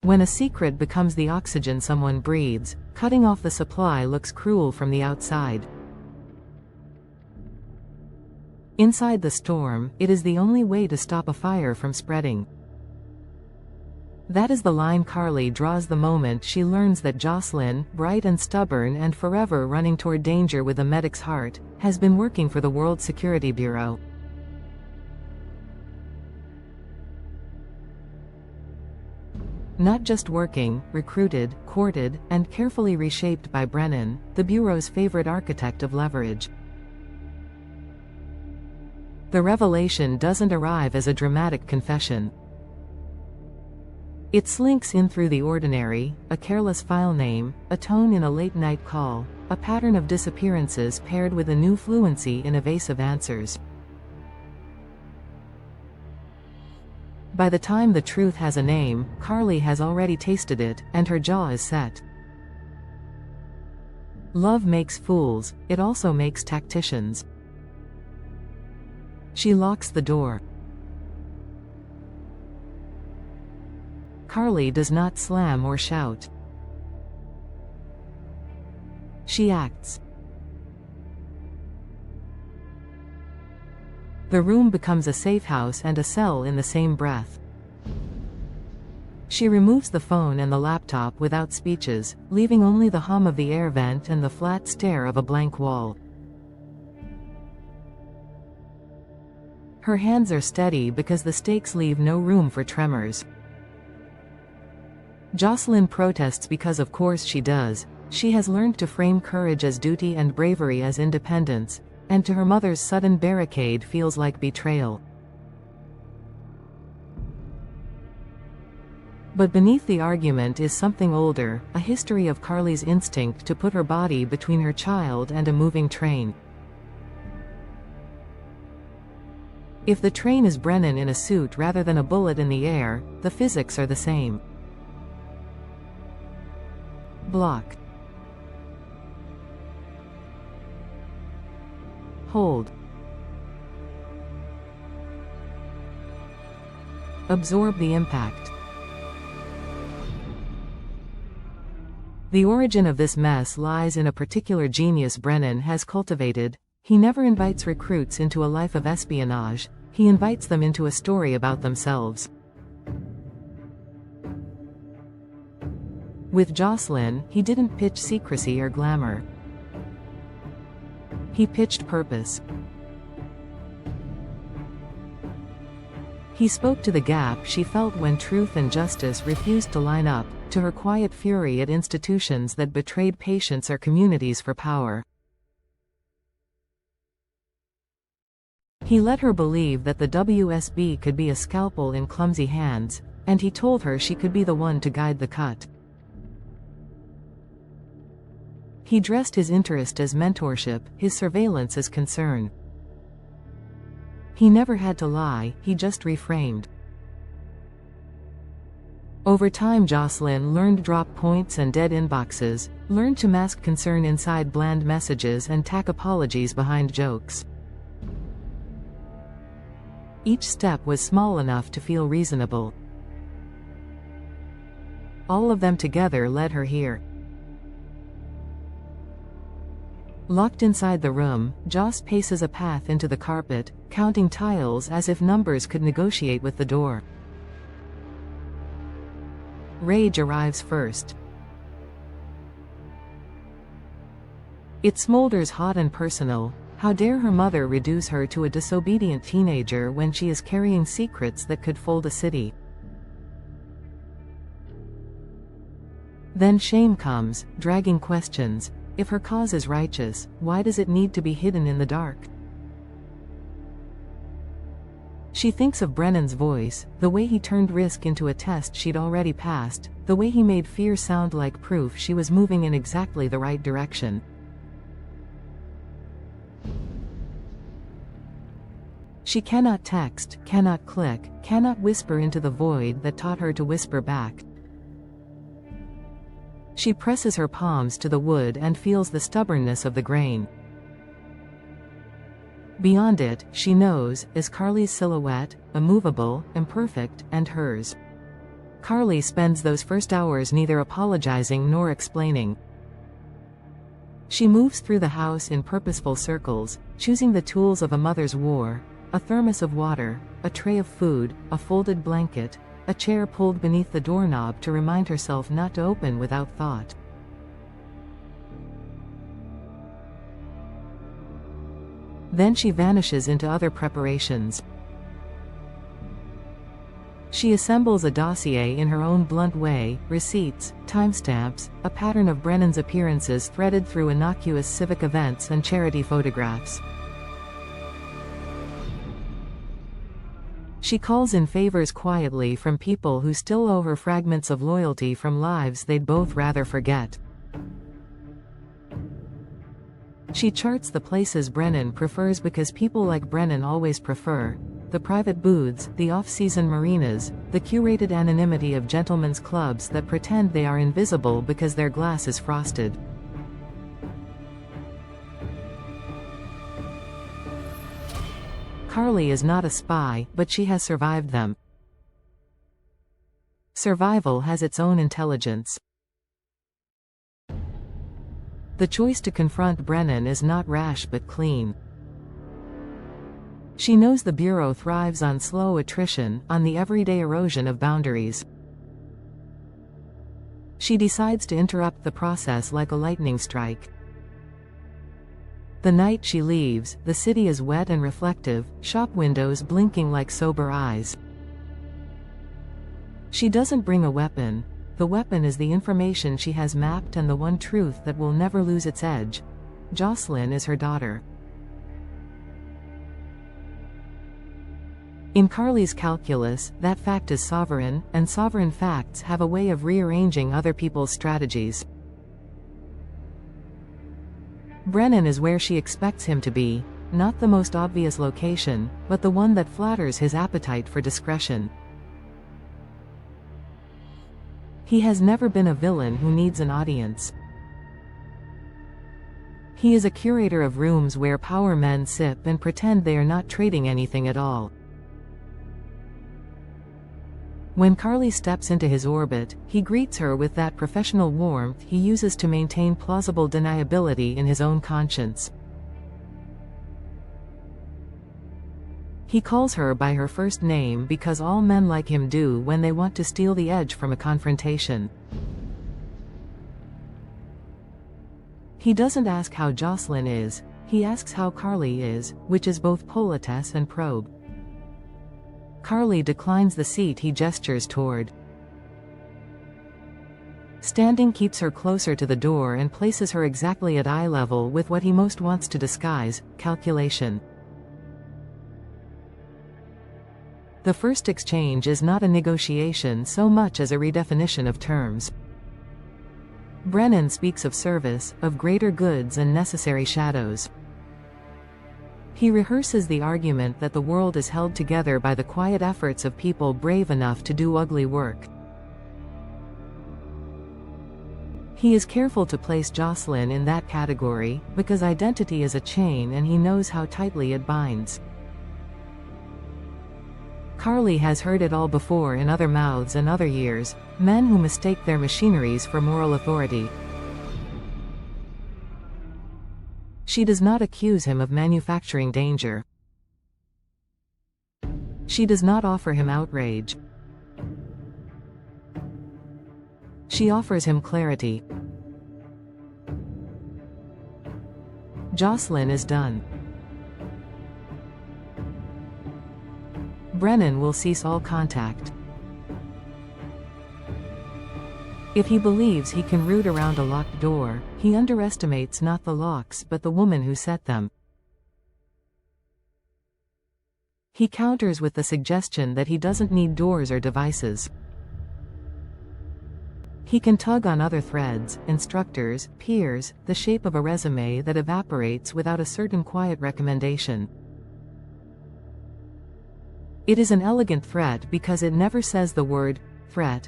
When a secret becomes the oxygen someone breathes, cutting off the supply looks cruel from the outside. Inside the storm, it is the only way to stop a fire from spreading. That is the line Carly draws the moment she learns that Josslyn, bright and stubborn and forever running toward danger with a medic's heart, has been working for the World Security Bureau. Not just working, recruited, courted, and carefully reshaped by Brennan, the Bureau's favorite architect of leverage. The revelation doesn't arrive as a dramatic confession. It slinks in through the ordinary, a careless file name, a tone in a late-night call, a pattern of disappearances paired with a new fluency in evasive answers. By the time the truth has a name, Carly has already tasted it, and her jaw is set. Love makes fools, it also makes tacticians. She locks the door. Carly does not slam or shout. She acts. The room becomes a safe house and a cell in the same breath. She removes the phone and the laptop without speeches, leaving only the hum of the air vent and the flat stare of a blank wall. Her hands are steady because the stakes leave no room for tremors. Josslyn protests because of course she does. She has learned to frame courage as duty and bravery as independence, and to her mother's sudden barricade feels like betrayal. But beneath the argument is something older, a history of Carly's instinct to put her body between her child and a moving train. If the train is Brennan in a suit rather than a bullet in the air, the physics are the same. Block. Hold. Absorb the impact. The origin of this mess lies in a particular genius Brennan has cultivated. He never invites recruits into a life of espionage, he invites them into a story about themselves. With Josslyn, he didn't pitch secrecy or glamour. He pitched purpose. He spoke to the gap she felt when truth and justice refused to line up, to her quiet fury at institutions that betrayed patients or communities for power. He let her believe that the WSB could be a scalpel in clumsy hands, and he told her she could be the one to guide the cut. He dressed his interest as mentorship, his surveillance as concern. He never had to lie, he just reframed. Over time Josslyn learned drop points and dead inboxes, learned to mask concern inside bland messages and tack apologies behind jokes. Each step was small enough to feel reasonable. All of them together led her here. Locked inside the room, Joss paces a path into the carpet, counting tiles as if numbers could negotiate with the door. Rage arrives first. It smolders hot and personal. How dare her mother reduce her to a disobedient teenager when she is carrying secrets that could fold a city? Then shame comes, dragging questions. If her cause is righteous, why does it need to be hidden in the dark? She thinks of Brennan's voice, the way he turned risk into a test she'd already passed, the way he made fear sound like proof she was moving in exactly the right direction. She cannot text, cannot click, cannot whisper into the void that taught her to whisper back. She presses her palms to the wood and feels the stubbornness of the grain. Beyond it, she knows, is Carly's silhouette, immovable, imperfect, and hers. Carly spends those first hours neither apologizing nor explaining. She moves through the house in purposeful circles, choosing the tools of a mother's war: a thermos of water, a tray of food, a folded blanket, a chair pulled beneath the doorknob to remind herself not to open without thought. Then she vanishes into other preparations. She assembles a dossier in her own blunt way: receipts, timestamps, a pattern of Brennan's appearances threaded through innocuous civic events and charity photographs. She calls in favors quietly from people who still owe her fragments of loyalty from lives they'd both rather forget. She charts the places Brennan prefers because people like Brennan always prefer: the private booths, the off-season marinas, the curated anonymity of gentlemen's clubs that pretend they are invisible because their glass is frosted. Carly is not a spy, but she has survived them. Survival has its own intelligence. The choice to confront Brennan is not rash but clean. She knows the Bureau thrives on slow attrition, on the everyday erosion of boundaries. She decides to interrupt the process like a lightning strike. The night she leaves, the city is wet and reflective, shop windows blinking like sober eyes. She doesn't bring a weapon. The weapon is the information she has mapped and the one truth that will never lose its edge: Josslyn is her daughter. In Carly's calculus, that fact is sovereign, and sovereign facts have a way of rearranging other people's strategies. Brennan is where she expects him to be, not the most obvious location, but the one that flatters his appetite for discretion. He has never been a villain who needs an audience. He is a curator of rooms where power men sip and pretend they are not trading anything at all. When Carly steps into his orbit, he greets her with that professional warmth he uses to maintain plausible deniability in his own conscience. He calls her by her first name because all men like him do when they want to steal the edge from a confrontation. He doesn't ask how Josslyn is, he asks how Carly is, which is both politesse and probe. Carly declines the seat he gestures toward. Standing keeps her closer to the door and places her exactly at eye level with what he most wants to disguise: calculation. The first exchange is not a negotiation so much as a redefinition of terms. Brennan speaks of service, of greater goods and necessary shadows. He rehearses the argument that the world is held together by the quiet efforts of people brave enough to do ugly work. He is careful to place Josslyn in that category, because identity is a chain and he knows how tightly it binds. Carly has heard it all before in other mouths and other years: men who mistake their machineries for moral authority. She does not accuse him of manufacturing danger. She does not offer him outrage. She offers him clarity. Josslyn is done. Brennan will cease all contact. If he believes he can root around a locked door, he underestimates not the locks but the woman who set them. He counters with the suggestion that he doesn't need doors or devices. He can tug on other threads: instructors, peers, the shape of a resume that evaporates without a certain quiet recommendation. It is an elegant threat because it never says the word threat.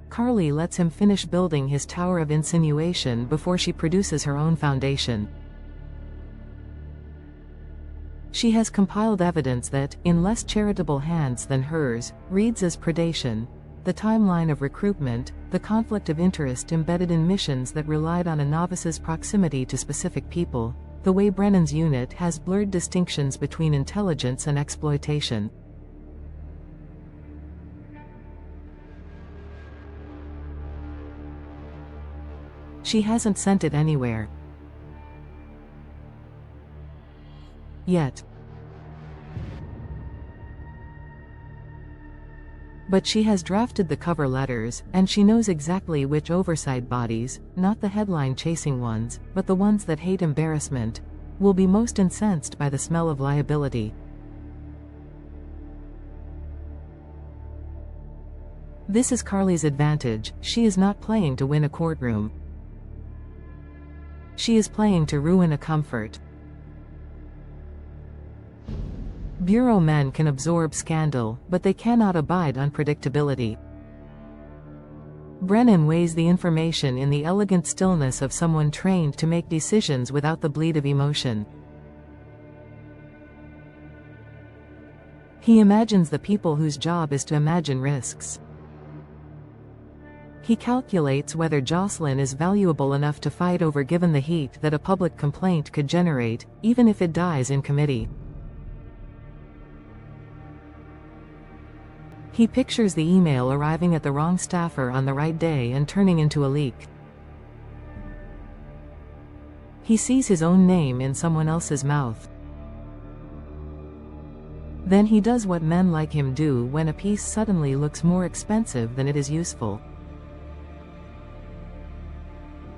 Carly lets him finish building his tower of insinuation before she produces her own foundation. She has compiled evidence that, in less charitable hands than hers, reads as predation, the timeline of recruitment, the conflict of interest embedded in missions that relied on a novice's proximity to specific people, the way Brennan's unit has blurred distinctions between intelligence and exploitation. She hasn't sent it anywhere yet. But she has drafted the cover letters, and she knows exactly which oversight bodies, not the headline-chasing ones, but the ones that hate embarrassment, will be most incensed by the smell of liability. This is Carly's advantage. She is not playing to win a courtroom. She is playing to ruin a comfort. Bureau men can absorb scandal, but they cannot abide unpredictability. Brennan weighs the information in the elegant stillness of someone trained to make decisions without the bleed of emotion. He imagines the people whose job is to imagine risks. He calculates whether Josslyn is valuable enough to fight over given the heat that a public complaint could generate, even if it dies in committee. He pictures the email arriving at the wrong staffer on the right day and turning into a leak. He sees his own name in someone else's mouth. Then he does what men like him do when a piece suddenly looks more expensive than it is useful.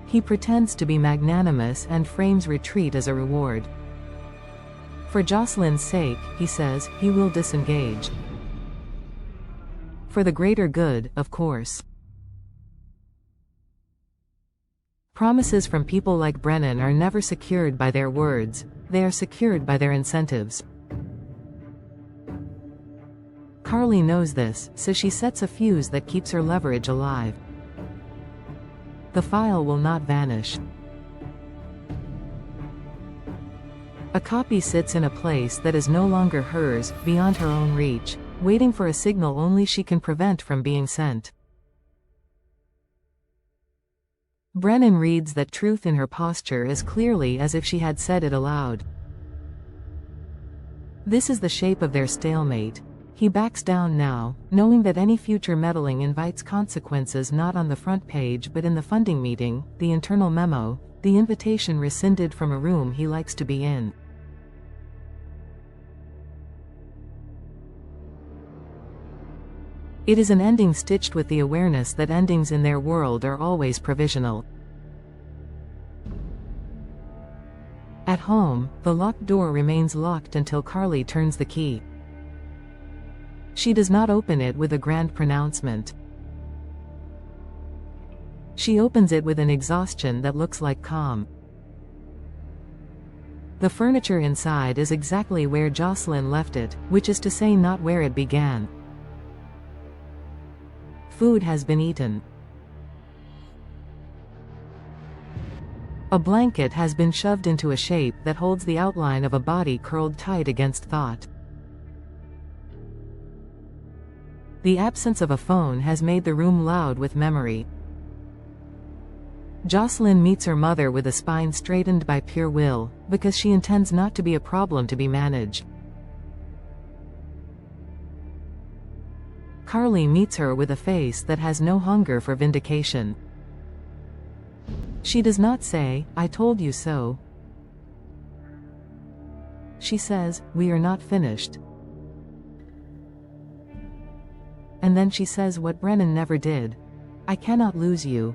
He pretends to be magnanimous and frames retreat as a reward. For Josslyn's sake, he says, he will disengage. For the greater good, of course. Promises from people like Brennan are never secured by their words, they are secured by their incentives. Carly knows this, so she sets a fuse that keeps her leverage alive. The file will not vanish. A copy sits in a place that is no longer hers, beyond her own reach, waiting for a signal only she can prevent from being sent. Brennan reads that truth in her posture as clearly as if she had said it aloud. This is the shape of their stalemate. He backs down now, knowing that any future meddling invites consequences not on the front page but in the funding meeting, the internal memo, the invitation rescinded from a room he likes to be in. It is an ending stitched with the awareness that endings in their world are always provisional. At home, the locked door remains locked until Carly turns the key. She does not open it with a grand pronouncement. She opens it with an exhaustion that looks like calm. The furniture inside is exactly where Josslyn left it, which is to say not where it began. Food has been eaten. A blanket has been shoved into a shape that holds the outline of a body curled tight against thought. The absence of a phone has made the room loud with memory. Josslyn meets her mother with a spine straightened by pure will, because she intends not to be a problem to be managed. Carly meets her with a face that has no hunger for vindication. She does not say, "I told you so." She says, "We are not finished." And then she says what Brennan never did. "I cannot lose you."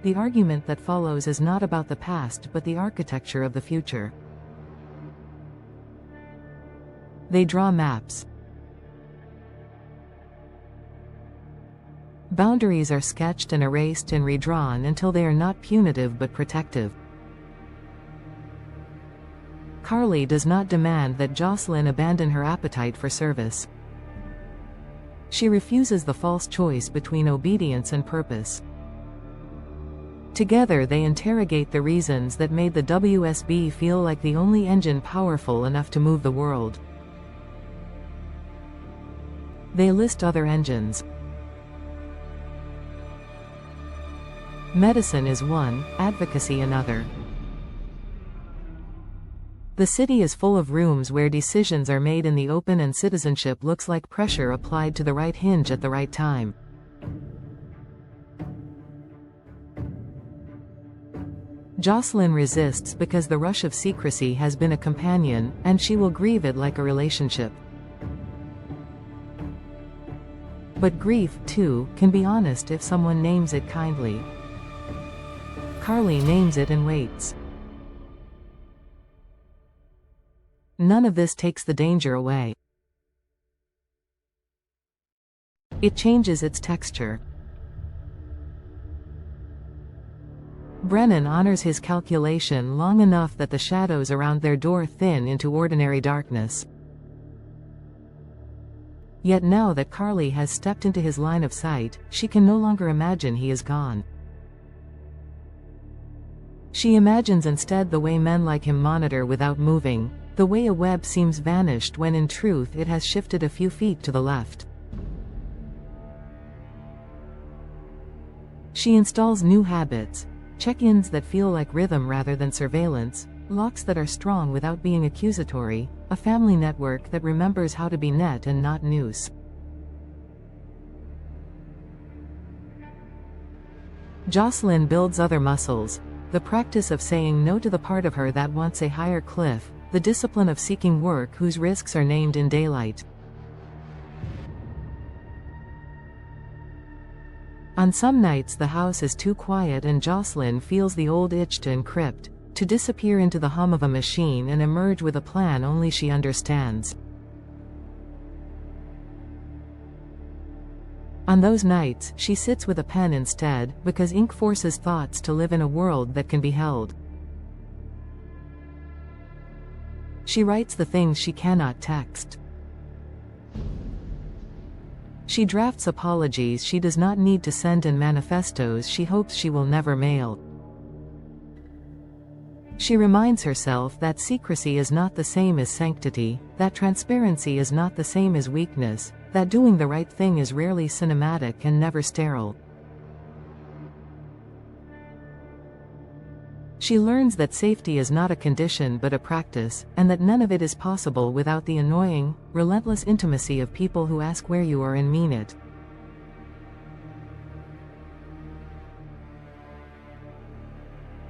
The argument that follows is not about the past but the architecture of the future. They draw maps. Boundaries are sketched and erased and redrawn until they are not punitive but protective. Carly does not demand that Josslyn abandon her appetite for service. She refuses the false choice between obedience and purpose. Together they interrogate the reasons that made the WSB feel like the only engine powerful enough to move the world. They list other engines. Medicine is one, advocacy another. The city is full of rooms where decisions are made in the open and citizenship looks like pressure applied to the right hinge at the right time. Josslyn resists because the rush of secrecy has been a companion, and she will grieve it like a relationship. But grief, too, can be honest if someone names it kindly. Carly names it and waits. None of this takes the danger away. It changes its texture. Brennan honors his calculation long enough that the shadows around their door thin into ordinary darkness. Yet now that Carly has stepped into his line of sight, she can no longer imagine he is gone. She imagines instead the way men like him monitor without moving, the way a web seems vanished when in truth it has shifted a few feet to the left. She installs new habits, check-ins that feel like rhythm rather than surveillance, locks that are strong without being accusatory, a family network that remembers how to be net and not noose. Josslyn builds other muscles, the practice of saying no to the part of her that wants a higher cliff, the discipline of seeking work whose risks are named in daylight. On some nights the house is too quiet and Josslyn feels the old itch to encrypt, to disappear into the hum of a machine and emerge with a plan only she understands. On those nights, she sits with a pen instead, because ink forces thoughts to live in a world that can be held. She writes the things she cannot text. She drafts apologies she does not need to send and manifestos she hopes she will never mail. She reminds herself that secrecy is not the same as sanctity, that transparency is not the same as weakness, that doing the right thing is rarely cinematic and never sterile. She learns that safety is not a condition but a practice, and that none of it is possible without the annoying, relentless intimacy of people who ask where you are and mean it.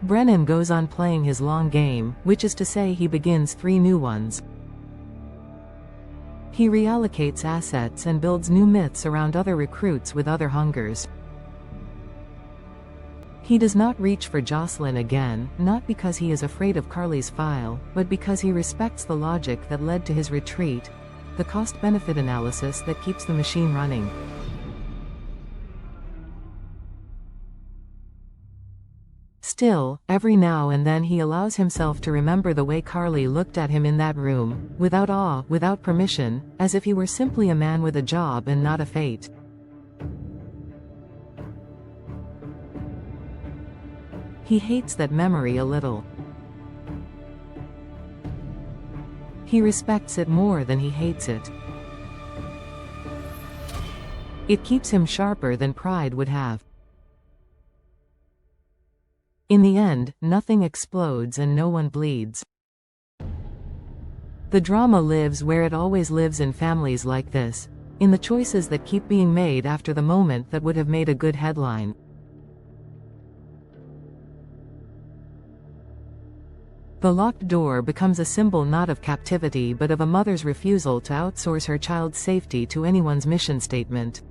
Brennan goes on playing his long game, which is to say he begins 3 new ones. He reallocates assets and builds new myths around other recruits with other hungers. He does not reach for Josslyn again, not because he is afraid of Carly's file, but because he respects the logic that led to his retreat, the cost-benefit analysis that keeps the machine running. Still, every now and then he allows himself to remember the way Carly looked at him in that room, without awe, without permission, as if he were simply a man with a job and not a fate. He hates that memory a little. He respects it more than he hates it. It keeps him sharper than pride would have. In the end, nothing explodes and no one bleeds. The drama lives where it always lives in families like this, in the choices that keep being made after the moment that would have made a good headline. The locked door becomes a symbol not of captivity but of a mother's refusal to outsource her child's safety to anyone's mission statement.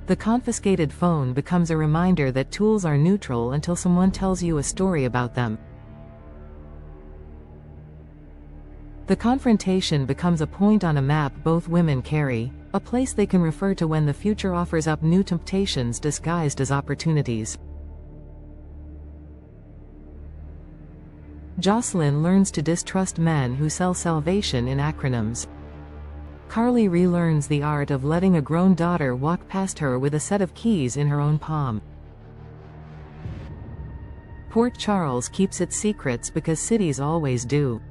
The confiscated phone becomes a reminder that tools are neutral until someone tells you a story about them. The confrontation becomes a point on a map both women carry, a place they can refer to when the future offers up new temptations disguised as opportunities. Josslyn learns to distrust men who sell salvation in acronyms. Carly relearns the art of letting a grown daughter walk past her with a set of keys in her own palm. Port Charles keeps its secrets because cities always do.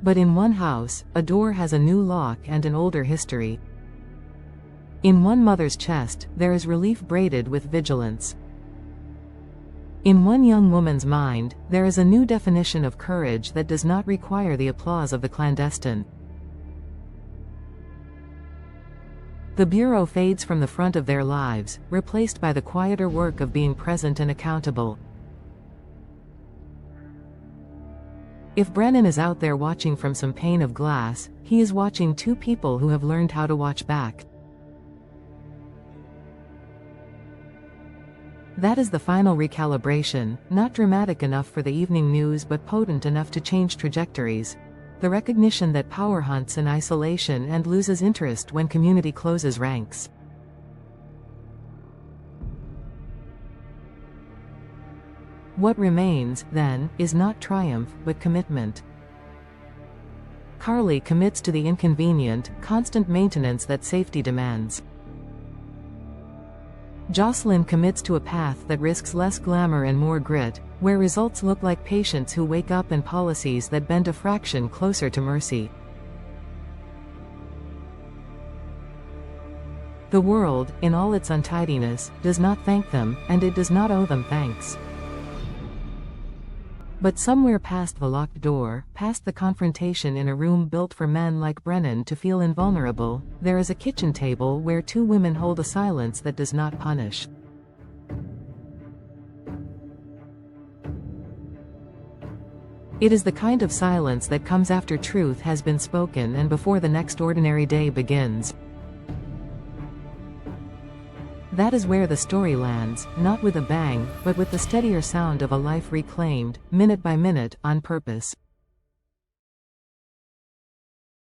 But in one house, a door has a new lock and an older history. In one mother's chest, there is relief braided with vigilance. In one young woman's mind, there is a new definition of courage that does not require the applause of the clandestine. The bureau fades from the front of their lives, replaced by the quieter work of being present and accountable. If Brennan is out there watching from some pane of glass, he is watching two people who have learned how to watch back. That is the final recalibration, not dramatic enough for the evening news but potent enough to change trajectories. The recognition that power hunts in isolation and loses interest when community closes ranks. What remains, then, is not triumph, but commitment. Carly commits to the inconvenient, constant maintenance that safety demands. Josslyn commits to a path that risks less glamour and more grit, where results look like patients who wake up and policies that bend a fraction closer to mercy. The world, in all its untidiness, does not thank them, and it does not owe them thanks. But somewhere past the locked door, past the confrontation in a room built for men like Brennan to feel invulnerable, there is a kitchen table where two women hold a silence that does not punish. It is the kind of silence that comes after truth has been spoken and before the next ordinary day begins. That is where the story lands, not with a bang, but with the steadier sound of a life reclaimed, minute by minute, on purpose.